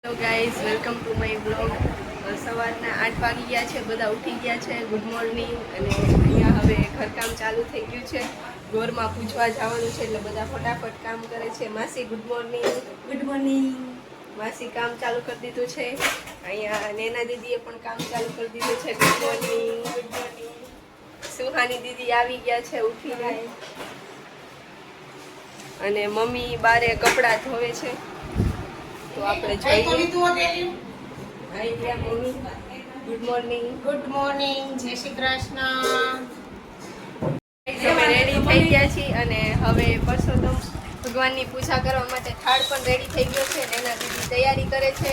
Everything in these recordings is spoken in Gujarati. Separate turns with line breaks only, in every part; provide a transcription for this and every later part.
Hello guys, welcome to my blog. સવારના 8 વાગી ગયા છે, બધા ઉઠી ગયા છે. Good morning. અને અહીંયા હવે ઘરકામ ચાલુ થઈ ગયું છે. ગોરમાં પૂછવા જવાનું છે એટલે બધા ફટાફટ કામ કરે છે. માસી ગુડ મોર્નિંગ. Good morning. માસી કામ ચાલુ કરી દીધું છે. અહીંયા નેના દીદીએ પણ કામ ચાલુ કરી દીધું છે. Good morning. Good morning. Suhani દીદી આવી ગયા છે ઉઠીને. અને મમ્મી બારે કપડાં ધોવે છે. તો આપણે જોઈએ. Good morning.
Good morning. જય શ્રી કૃષ્ણ.
અમે રેડી થઈ ગયા છીએ અને હવે પરસોત્તમ ભગવાનની પૂજા કરવા માટે થાળ પણ રેડી થઈ ગયો છે. એના દીદી તૈયારી કરે છે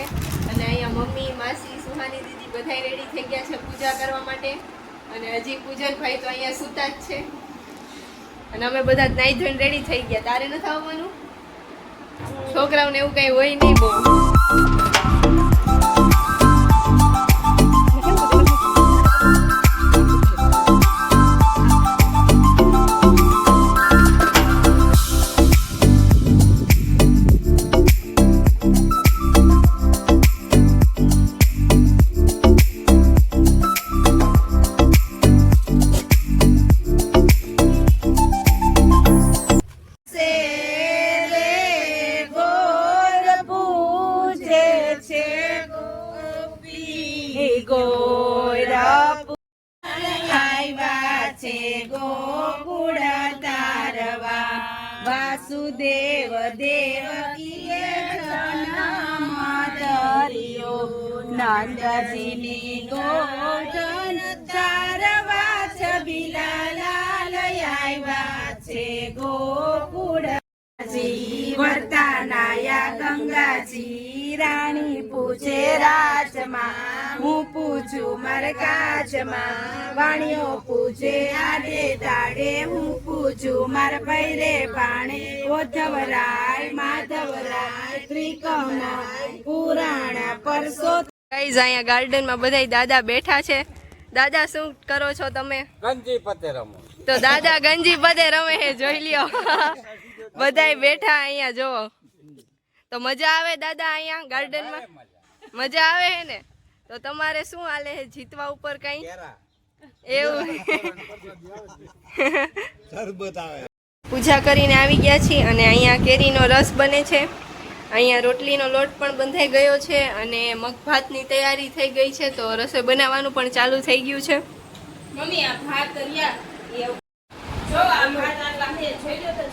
અને અહીંયા મમ્મી, માસી, સુહાની દીદી બધા રેડી થઈ ગયા છે પૂજા કરવા માટે. અને હજી પૂજનભાઈ તો અહીંયા સૂતા જ છે. અને અમે બધા નાઈ ધોઈને રેડી થઈ ગયા. તારે નથી આવવાનું? છોકરાઓને એવું કઈ હોય નહીં બહુ.
વાસુદેવ દેવકીએ જન્મ ધર્યો, નંદજીની ગોધન ચારવા છબીલા લાલ આવ્યા છે ગોકુળ. વર્તાનાયા ગંગાજી રાણી પૂછે રાજમાં, હું પૂછું મારે કાચમાં. વાણીઓ પૂછે આડે દાડે, હું પૂછું મારે પૈરે પાણે. ઓધવરાય માધવરાય ત્રિકમ પુરાણ પરસો.
ગાઈઝ, અહીંયા ગાર્ડનમાં બધાય દાદા બેઠા છે. દાદા શું કરો છો તમે?
ગંજી પતે રમો.
તો દાદા ગંજી પતે રમે છે, જોઈ લ્યો. બધાય બેઠા અહીંયા જોવો. તો મજા આવે દાદા અહીંયા ગાર્ડનમાં? મજા આવે હે ને? તો તમારે શું હાલે છે જીતવા ઉપર કઈ એવું? પૂજા કરીને આવી ગયા છીએ અને અહીંયા કેરીનો રસ બને છે. અહીંયા રોટલીનો લોટ પણ બંધાઈ ગયો છે અને મગભાતની તૈયારી થઈ ગઈ છે. તો રસોઈ બનાવવાનું પણ ચાલુ થઈ ગયું છે.
મમ્મી આ ભાત કર્યા જો આ ભાત આટલા હે જોઈ લો તો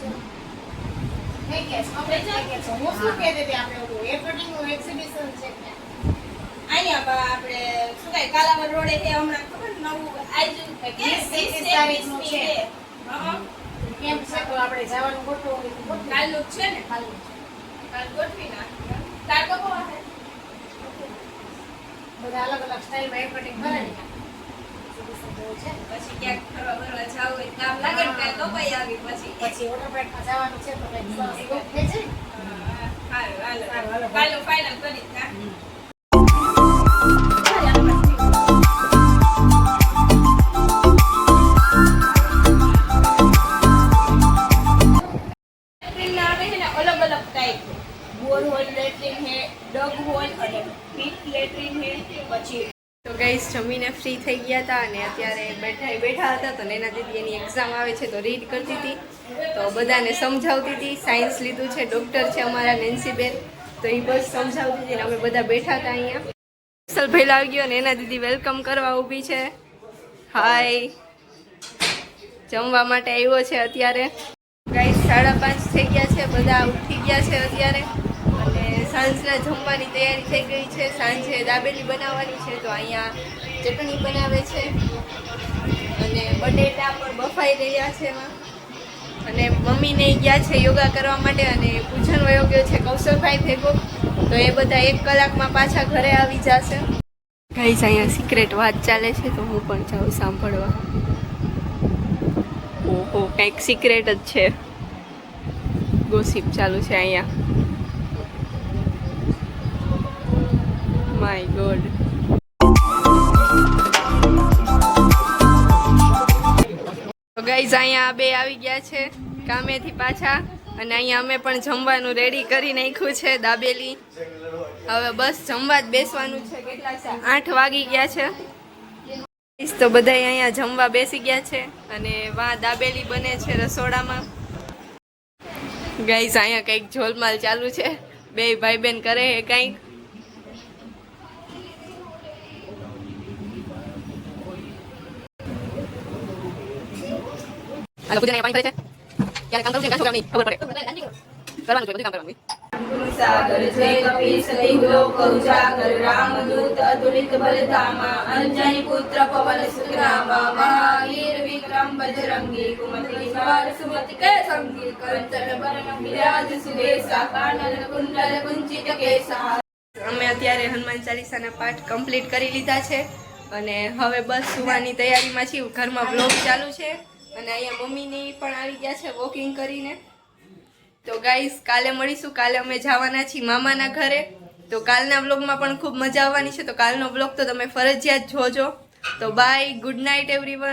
થઈ ગયા આપણે થઈ ગયા છે. હું શું કહેતી હતી આપણે ઓલું એપ્રિલિંગ નું એક્ઝિબિશન છે અહીંયા આપણે શું કઈ કાલાવર રોડે છે હમણાં ખબર નવું આજુ કે 20 તારીખનું છે. હા કેમ છે તો આપણે જવાનું ગોઠવું કાલનું છે ને કાલ ગોઠવી નાખ. તાર તો કોણ છે બધા અલગ અલગ સ્ટાઈલમાં એપ્રિલિંગ કરાવી નાખ. પછી ક્યાંક ફરવા ફરવા જાવ હોય કામ લાગે ને કાલ તો ભાઈ આવી પછી ઓટોપેટમાં જવાનું છે તો કઈ સરસ ગોઠ થઈ જાય. હાલો કાલનું ફાઇનલ કરી નાખ.
તો ગાઈસ, જમીને ફ્રી થઈ ગયા હતા અને અત્યારે બેઠા હતા. તો નેના દીદી એની એક્ઝામ આવે છે તો રીડ કરતી હતી, તો બધાને સમજાવતી હતી. સાયન્સ લીધું છે, ડૉક્ટર છે અમારા નેન્સીબેન, તો એ બસ સમજાવતી હતી. અમે બધા બેઠા હતા અહીંયા. અસલ ભેલ આવી ગયો અને એના દીદી વેલકમ કરવા ઊભી છે. હાય, જમવા માટે આવ્યો છે અત્યારે. ગાઈસ, 5:30 થઈ ગયા છે, બધા ઉઠી ગયા છે અત્યારે. અને સાંજના જમવાની તૈયારી થઈ ગઈ છે. સાંજે દાબેલી બનાવવાની છે, તો અહીંયા ચટણી બનાવે છે અને બટેટા પણ બફાઈ રહ્યા છે એમાં. અને મમ્મીને ગયા છે યોગા કરવા માટે અને પૂજન વયો ગયો છે કૌશલભાઈ ભેગો. તો એ બધા 1 કલાકમાં પાછા ઘરે આવી જશે. ગાઈસ, અહીંયા સિક્રેટ વાત ચાલે છે તો હું પણ જાઉં સાંભળવા. ઓહો, કંઈક સિક્રેટ જ છે. ગોસિપ ચાલુ છે અહીંયા. My God. તો ગાઈઝ, અહીંયા બે આવી ગયા છે કામેથી પાછા અને અહીંયા અમે પણ જમવાનું રેડી કરી નાખ્યું છે. દાબેલી હવે બસ જમવા જ બેસવાનું છે. કેટલા છે? 8 વાગી ગયા છે. તો બધા અહીંયા જમવા બેસી ગયા છે અને વા દાબેલી બને છે રસોડામાં. ગાઈસ અહીંયા કંઈક ઝોલમાલ ચાલુ છે. બે ભાઈ બેન કરે છે કંઈક. આ પૂજા પાણી કરે છે. ક્યારે કામ કરવું છે કામ નહીં ખબર પડે. કરવાનું છે બધું કામ કરવાનું.
સાગર જય કપીશ લોક ઉજાગર રામદૂત અતુલિત બલધામા અંજની પુત્ર પવન સુતનામા મહાવીર વિક્રમ બજરંગી કુમતિ સવાર સુમતિ કે સંગી કંચન બરણ વિરાજ સુદેશા કાનન કુંડલ કુંચિત કેસા.
અમે અત્યારે હનુમાન ચાલીસાના પાઠ કમ્પ્લીટ કરી લીધા છે અને હવે બસ સુવાની તૈયારીમાં છીએ. ઘરમાં બ્લોગ ચાલુ છે અને અહીંયા મમ્મીની પણ આવી ગયા છે વોકિંગ કરીને. તો ગાઈસ કાલે મળીશું. કાલે અમે જવાના છીએ મામાના ઘરે. તો કાલના બ્લોગમાં પણ ખૂબ મજા આવવાની છે. તો કાલનો બ્લોગ તો તમે ફરજિયાત જોજો. તો બાય, ગુડ નાઇટ એવરીવન.